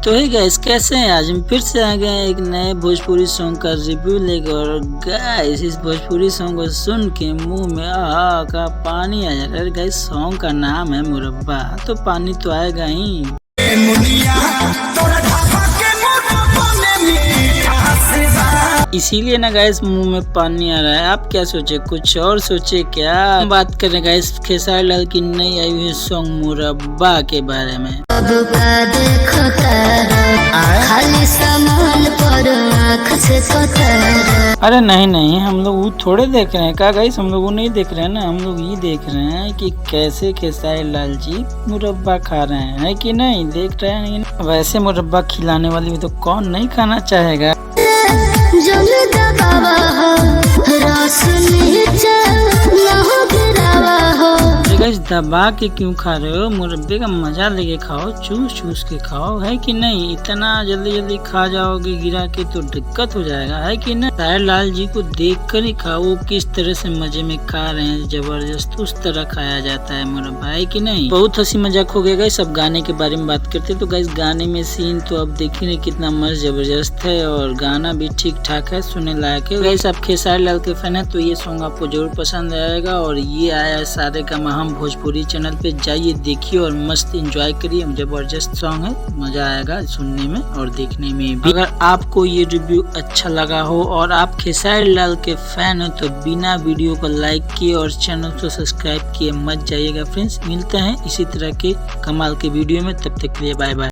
तो ही गाइस कैसे हैं, आज हम फिर से आ गए एक नए भोजपुरी सॉन्ग का रिव्यू लेकर। और गाइस इस भोजपुरी सॉन्ग को सुन के मुंह में आहा का पानी आ जा रहा है। गाइस सॉन्ग का नाम है मुरब्बा, तो पानी तो आएगा ही। इसीलिए ना गाइस मुंह में पानी आ रहा है। आप क्या सोचे, कुछ और सोचे क्या? बात करें गाइस खेसारी लाल की नई आई हुई सॉन्ग मुरब्बा के बारे में। अरे नहीं, हम लोग वो थोड़े देख रहे हैं क्या गाइस, हम लोग वो नहीं देख रहे हैं ना, हम लोग ये देख रहे हैं कि कैसे खेसारी लाल जी मुरब्बा खा रहे हैं, है कि नहीं? देख रहे हैं। वैसे मुरब्बा खिलाने वाली भी तो कौन नहीं खाना चाहेगा। दबा के क्यों खा रहे हो? मुरब्बे का मजा लेके खाओ, चूस के खाओ, है कि नहीं? इतना जल्दी खा जाओगे गिरा के तो दिक्कत हो जाएगा, है कि नहीं? खेसारी लाल जी को देख कर ही खाओ, वो किस तरह से मजे में खा रहे हैं, जबरदस्त उस तरह खाया जाता है मुरब्बा, है कि नहीं? बहुत हंसी मजाक हो गया। सब गाने के बारे में बात करते तो गाइस गाने में सीन तो अब देखिए कितना मस्त जबरदस्त है, और गाना भी ठीक ठाक है, सुनने लायक है। गाइस आप खेसारी लाल के फैन है तो ये सॉन्ग आपको जरूर पसंद आएगा। और ये आया है सारे का हम भोजपुरी चैनल पे, जाइए देखिए और मस्त एंजॉय करिए। जबरदस्त सॉन्ग है, मजा आएगा सुनने में और देखने में भी। अगर आपको ये रिव्यू अच्छा लगा हो और आप खेसारी लाल के फैन हो तो बिना वीडियो को लाइक किए और चैनल को सब्सक्राइब किए मत जाइएगा फ्रेंड्स। मिलते हैं इसी तरह के कमाल के वीडियो में, तब तक के लिए बाय बाय।